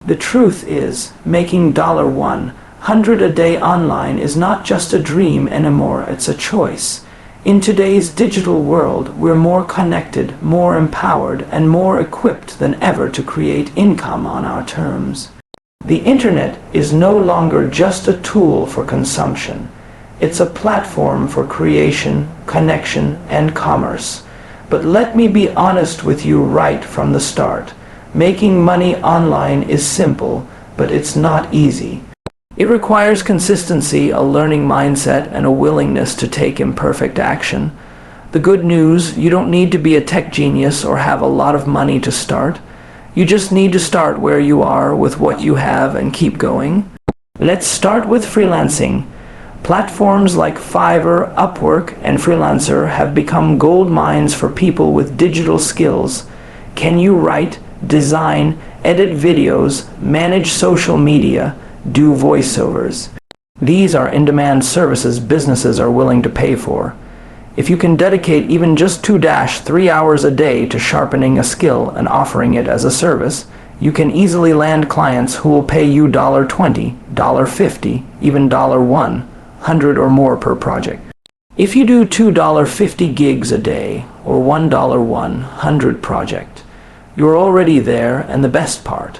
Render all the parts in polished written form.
The truth is, making $100 a day online is not just a dream anymore, it's a choice. In today's digital world, we're more connected, more empowered, and more equipped than ever to create income on our terms. The internet is no longer just a tool for consumption. It's a platform for creation, connection, and commerce. But let me be honest with you right from the start. Making money online is simple, but it's not easy. It requires consistency, a learning mindset, and a willingness to take imperfect action. The good news, you don't need to be a tech genius or have a lot of money to start. You just need to start where you are with what you have and keep going. Let's start with freelancing. Platforms like Fiverr, Upwork, and Freelancer have become gold mines for people with digital skills. Can you write, design, edit videos, manage social media, do voiceovers? These are in-demand services businesses are willing to pay for. If you can dedicate even just 2-3 hours a day to sharpening a skill and offering it as a service, you can easily land clients who will pay you $20, $50, even $100 or more per project. If you do $2.50 gigs a day or $100 project, you're already there, and the best part,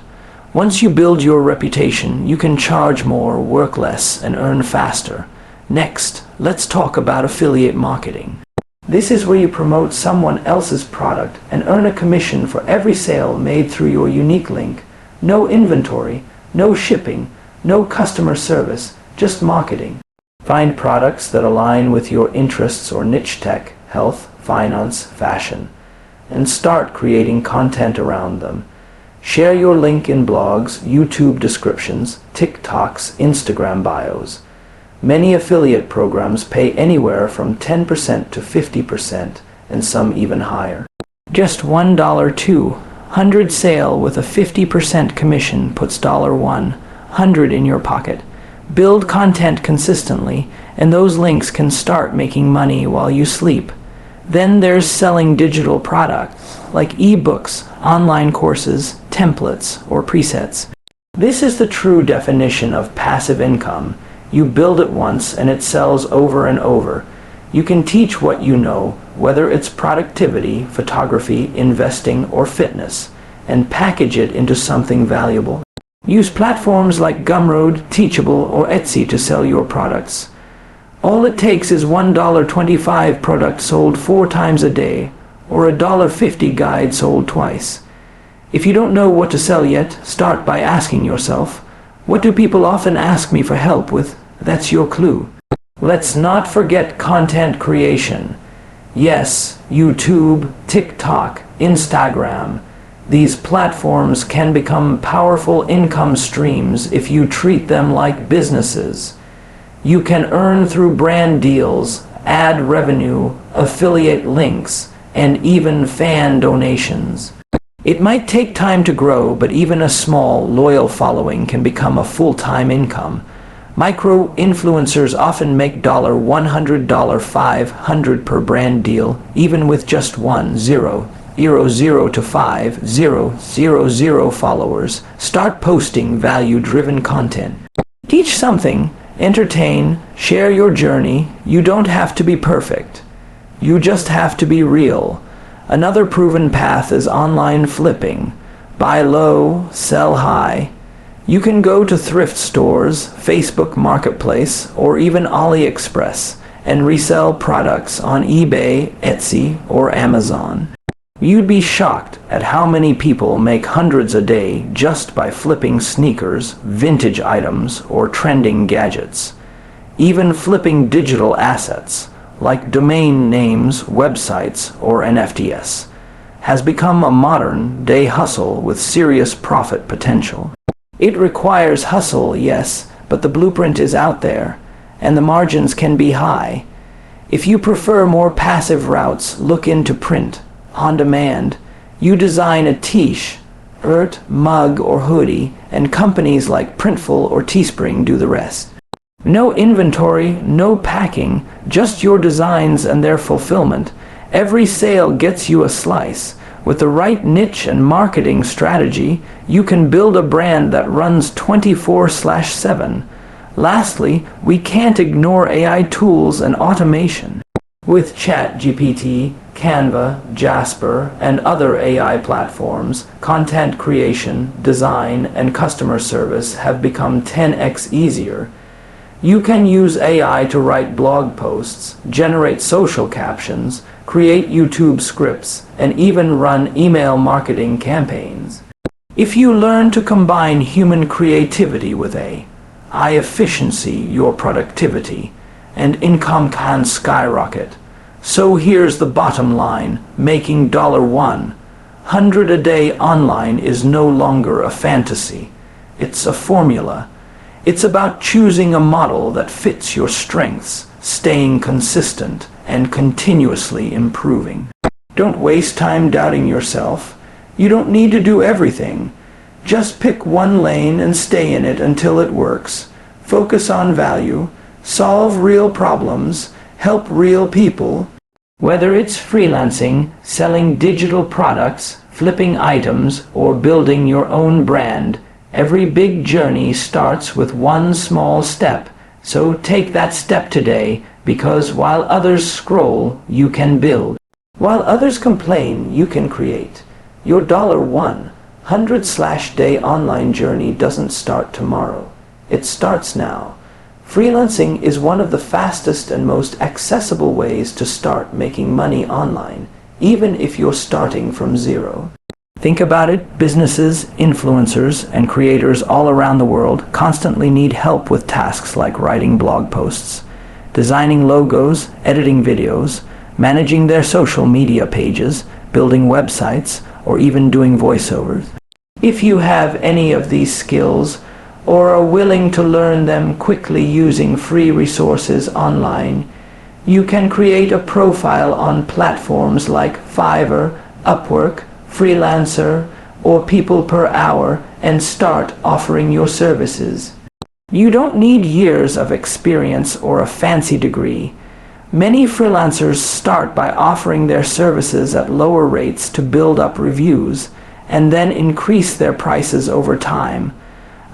once you build your reputation, you can charge more, work less, and earn faster. Next, let's talk about affiliate marketing. This is where you promote someone else's product and earn a commission for every sale made through your unique link. No inventory, no shipping, no customer service, just marketing. Find products that align with your interests or niche: tech, health, finance, fashion, and start creating content around them. Share your link in blogs, YouTube descriptions, TikToks, Instagram bios. Many affiliate programs pay anywhere from 10% to 50%, and some even higher. Just $100 sale with a 50% commission puts $100 in your pocket. Build content consistently, and those links can start making money while you sleep. Then there's selling digital products like ebooks, online courses, templates, or presets. This is the true definition of passive income. You build it once and it sells over and over. You can teach what you know, whether it's productivity, photography, investing, or fitness, and package it into something valuable. Use platforms like Gumroad, Teachable, or Etsy to sell your products. All it takes is $1.25 product sold 4 times a day, or a $1.50 guide sold twice. If you don't know what to sell yet, start by asking yourself, what do people often ask me for help with? That's your clue. Let's not forget content creation. Yes, YouTube, TikTok, Instagram. These platforms can become powerful income streams if you treat them like businesses. You can earn through brand deals, ad revenue, affiliate links, and even fan donations. It might take time to grow, but even a small, loyal following can become a full-time income. Micro-influencers often make $100, $500 per brand deal, even with just 0 to 5,000 followers. Start posting value-driven content. Teach something, entertain, share your journey. You don't have to be perfect. You just have to be real. Another proven path is online flipping. Buy low, sell high. You can go to thrift stores, Facebook Marketplace, or even AliExpress and resell products on eBay, Etsy, or Amazon. You'd be shocked at how many people make hundreds a day just by flipping sneakers, vintage items, or trending gadgets. Even flipping digital assets, like domain names, websites, or NFTs, has become a modern-day hustle with serious profit potential. It requires hustle, yes, but the blueprint is out there, and the margins can be high. If you prefer more passive routes, look into print, on demand. You design a t-shirt, mug, or hoodie, and companies like Printful or Teespring do the rest. No inventory, no packing, just your designs and their fulfillment. Every sale gets you a slice. With the right niche and marketing strategy, you can build a brand that runs 24/7. Lastly, we can't ignore AI tools and automation. With ChatGPT, Canva, Jasper, and other AI platforms, content creation, design, and customer service have become 10x easier. You can use AI to write blog posts, generate social captions, create YouTube scripts, and even run email marketing campaigns. If you learn to combine human creativity with AI efficiency, your productivity and income can skyrocket. So here's the bottom line: making $100 a day online is no longer a fantasy. It's a formula. It's about choosing a model that fits your strengths, staying consistent, and continuously improving. Don't waste time doubting yourself. You don't need to do everything. Just pick one lane and stay in it until it works. Focus on value, solve real problems, help real people. Whether it's freelancing, selling digital products, flipping items, or building your own brand, every big journey starts with one small step. So take that step today, because while others scroll, you can build. While others complain, you can create. Your $100/day online journey doesn't start tomorrow. It starts now. Freelancing is one of the fastest and most accessible ways to start making money online, even if you're starting from zero. Think about it, businesses, influencers, and creators all around the world constantly need help with tasks like writing blog posts, designing logos, editing videos, managing their social media pages, building websites, or even doing voiceovers. If you have any of these skills, or are willing to learn them quickly using free resources online, you can create a profile on platforms like Fiverr, Upwork, Freelancer, or People Per Hour and start offering your services. You don't need years of experience or a fancy degree. Many freelancers start by offering their services at lower rates to build up reviews and then increase their prices over time.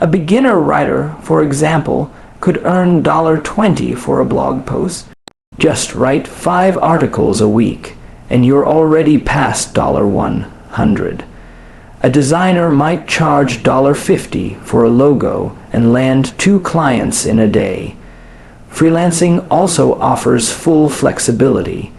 A beginner writer, for example, could earn $20 for a blog post. Just write 5 articles a week, and you're already past $100. A designer might charge $50 for a logo and land 2 clients in a day. Freelancing also offers full flexibility.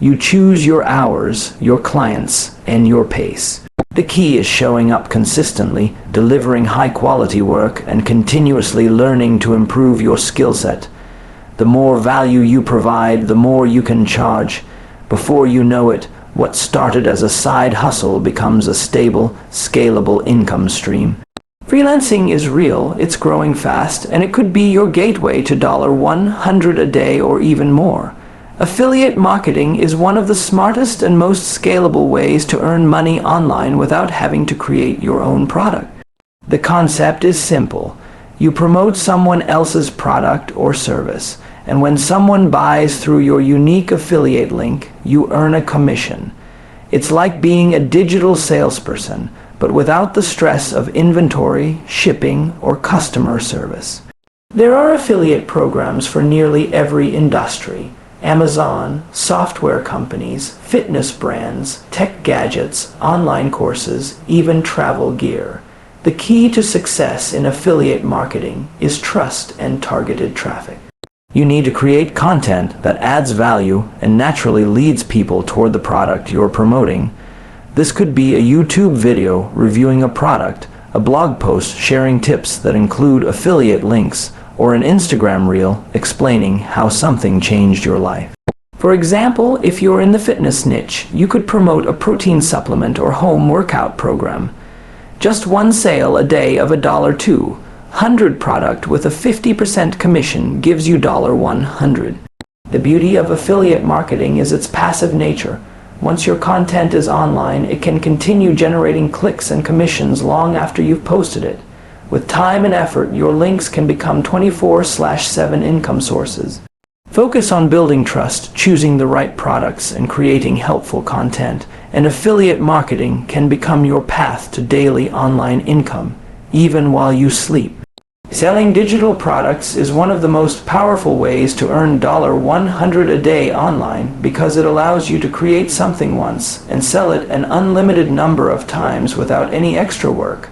You choose your hours, your clients, and your pace. The key is showing up consistently, delivering high-quality work, and continuously learning to improve your skill set. The more value you provide, the more you can charge. Before you know it, what started as a side hustle becomes a stable, scalable income stream. Freelancing is real, it's growing fast, and it could be your gateway to $100 a day or even more. Affiliate marketing is one of the smartest and most scalable ways to earn money online without having to create your own product. The concept is simple. You promote someone else's product or service, and when someone buys through your unique affiliate link, you earn a commission. It's like being a digital salesperson, but without the stress of inventory, shipping, or customer service. There are affiliate programs for nearly every industry. Amazon, software companies, fitness brands, tech gadgets, online courses, even travel gear. The key to success in affiliate marketing is trust and targeted traffic. You need to create content that adds value and naturally leads people toward the product you're promoting. This could be a YouTube video reviewing a product, a blog post sharing tips that include affiliate links, or an Instagram reel explaining how something changed your life. For example, if you're in the fitness niche, you could promote a protein supplement or home workout program. Just one sale a day of $200 product with a 50% commission gives you $100. The beauty of affiliate marketing is its passive nature. Once your content is online, it can continue generating clicks and commissions long after you've posted it. With time and effort, your links can become 24/7 income sources. Focus on building trust, choosing the right products, and creating helpful content, and affiliate marketing can become your path to daily online income, even while you sleep. Selling digital products is one of the most powerful ways to earn $100 a day online because it allows you to create something once and sell it an unlimited number of times without any extra work.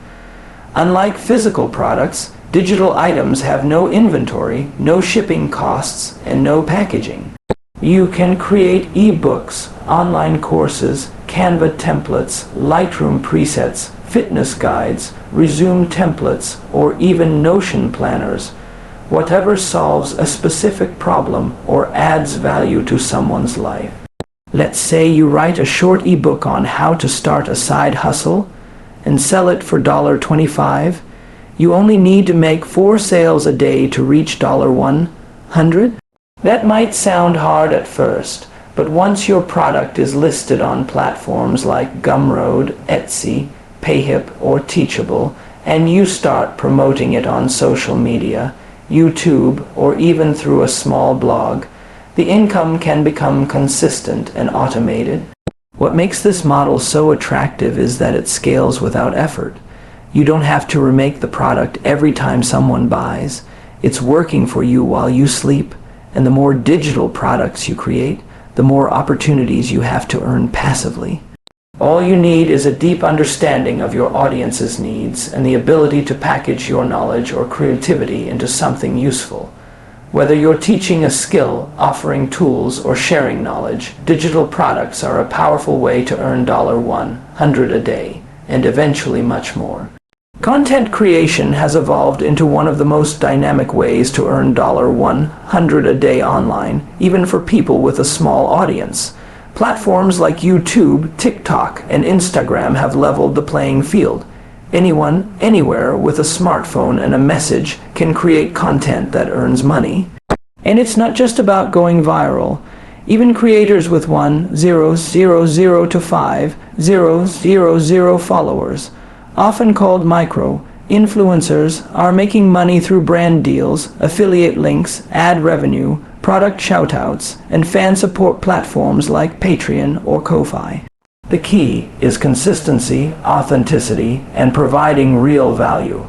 Unlike physical products, digital items have no inventory, no shipping costs, and no packaging. You can create ebooks, online courses, Canva templates, Lightroom presets, fitness guides, Resume templates, or even Notion planners, whatever solves a specific problem or adds value to someone's life. Let's say you write a short ebook on how to start a side hustle and sell it for $25. You only need to make 4 sales a day to reach $100. That might sound hard at first, but once your product is listed on platforms like Gumroad, Etsy, Payhip, or Teachable, and you start promoting it on social media, YouTube, or even through a small blog, the income can become consistent and automated. What makes this model so attractive is that it scales without effort. You don't have to remake the product every time someone buys. It's working for you while you sleep, and the more digital products you create, the more opportunities you have to earn passively. All you need is a deep understanding of your audience's needs and the ability to package your knowledge or creativity into something useful. Whether you're teaching a skill, offering tools, or sharing knowledge, digital products are a powerful way to earn $100 a day, and eventually much more. Content creation has evolved into one of the most dynamic ways to earn $100 a day online, even for people with a small audience. Platforms like YouTube, TikTok, and Instagram have leveled the playing field. Anyone, anywhere with a smartphone and a message can create content that earns money. And it's not just about going viral. Even creators with 1,000 to 5,000 followers, often called micro influencers, are making money through brand deals, affiliate links, ad revenue, product shoutouts, and fan support platforms like Patreon or Ko-Fi. The key is consistency, authenticity, and providing real value.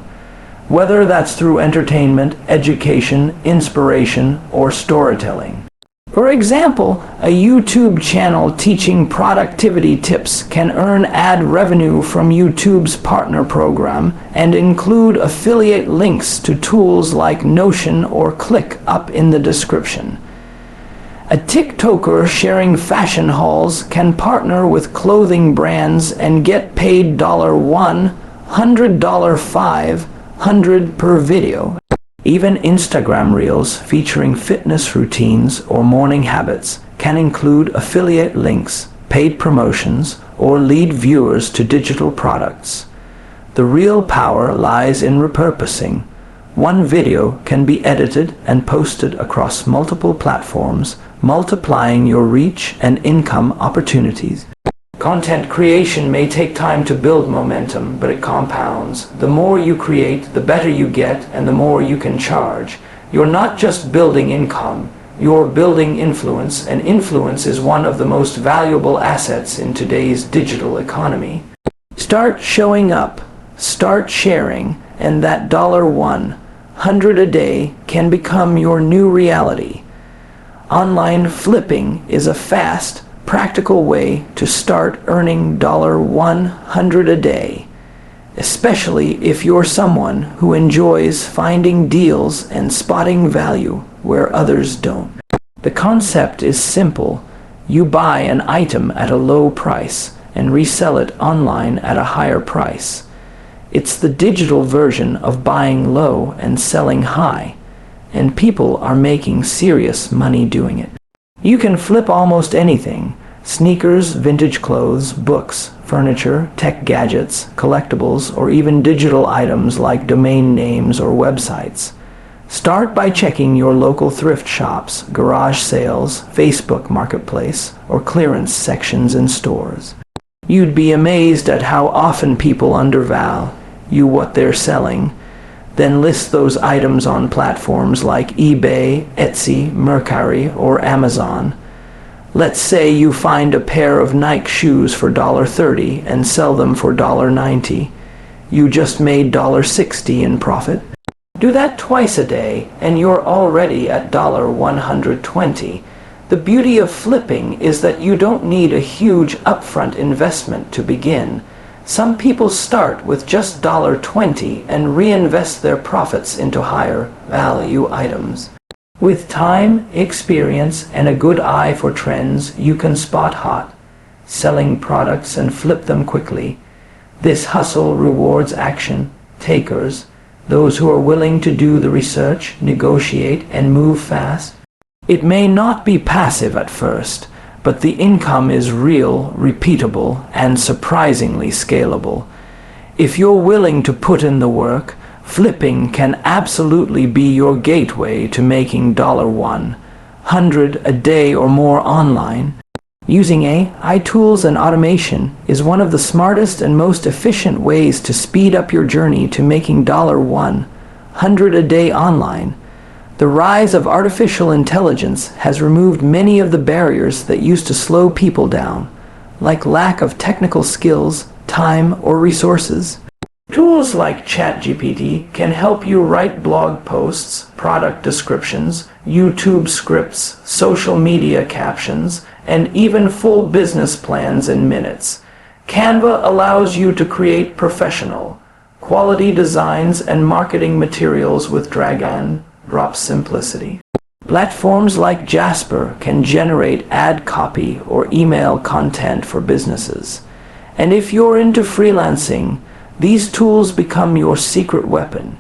Whether that's through entertainment, education, inspiration, or storytelling. For example, a YouTube channel teaching productivity tips can earn ad revenue from YouTube's partner program and include affiliate links to tools like Notion or ClickUp in the description. A TikToker sharing fashion hauls can partner with clothing brands and get paid $100, $500 per video. Even Instagram Reels featuring fitness routines or morning habits can include affiliate links, paid promotions, or lead viewers to digital products. The real power lies in repurposing. One video can be edited and posted across multiple platforms, multiplying your reach and income opportunities. Content creation may take time to build momentum, but it compounds. The more you create, the better you get, and the more you can charge. You're not just building income, you're building influence, and influence is one of the most valuable assets in today's digital economy. Start showing up, start sharing, and that $100 a day can become your new reality. Online flipping is a fast, practical way to start earning $100 a day, especially if you're someone who enjoys finding deals and spotting value where others don't. The concept is simple. You buy an item at a low price and resell it online at a higher price. It's the digital version of buying low and selling high, and people are making serious money doing it. You can flip almost anything: sneakers, vintage clothes, books, furniture, tech gadgets, collectibles, or even digital items like domain names or websites. Start by checking your local thrift shops, garage sales, Facebook Marketplace, or clearance sections in stores. You'd be amazed at how often people undervalue what they're selling, then list those items on platforms like eBay, Etsy, Mercari, or Amazon. Let's say you find a pair of Nike shoes for $30 and sell them for $90. You just made $60 in profit. Do that twice a day and you're already at $120. The beauty of flipping is that you don't need a huge upfront investment to begin. Some people start with just $20 and reinvest their profits into higher value items. With time, experience, and a good eye for trends, you can spot hot selling products and flip them quickly. This hustle rewards action takers, those who are willing to do the research, negotiate, and move fast. It may not be passive at first, but the income is real, repeatable, and surprisingly scalable. If you're willing to put in the work, flipping can absolutely be your gateway to making $100 a day or more online. Using AI tools and automation is one of the smartest and most efficient ways to speed up your journey to making $100 a day online. The rise of artificial intelligence has removed many of the barriers that used to slow people down, like lack of technical skills, time, or resources. Tools like ChatGPT can help you write blog posts, product descriptions, YouTube scripts, social media captions, and even full business plans in minutes. Canva allows you to create professional, quality designs and marketing materials with drag-and-drop simplicity. Platforms like Jasper can generate ad copy or email content for businesses. And if you're into freelancing, these tools become your secret weapon.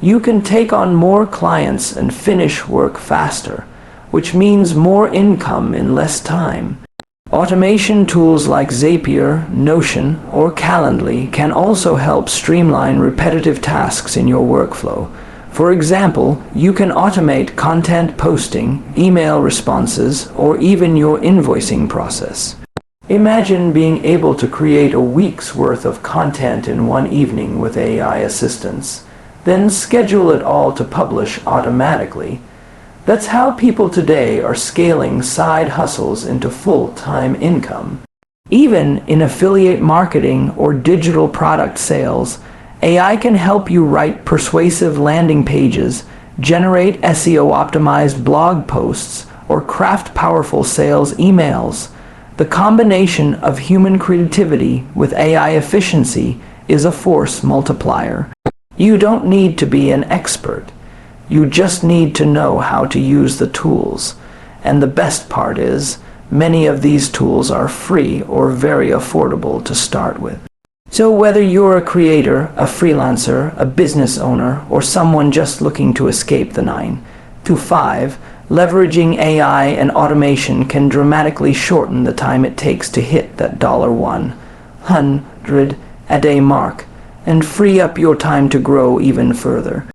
You can take on more clients and finish work faster, which means more income in less time. Automation tools like Zapier, Notion, or Calendly can also help streamline repetitive tasks in your workflow. For example, you can automate content posting, email responses, or even your invoicing process. Imagine being able to create a week's worth of content in one evening with AI assistance, then schedule it all to publish automatically. That's how people today are scaling side hustles into full-time income. Even in affiliate marketing or digital product sales, AI can help you write persuasive landing pages, generate SEO-optimized blog posts, or craft powerful sales emails. The combination of human creativity with AI efficiency is a force multiplier. You don't need to be an expert. You just need to know how to use the tools. And the best part is, many of these tools are free or very affordable to start with. So whether you're a creator, a freelancer, a business owner, or someone just looking to escape the 9 to 5, leveraging AI and automation can dramatically shorten the time it takes to hit that $100 a day mark and free up your time to grow even further.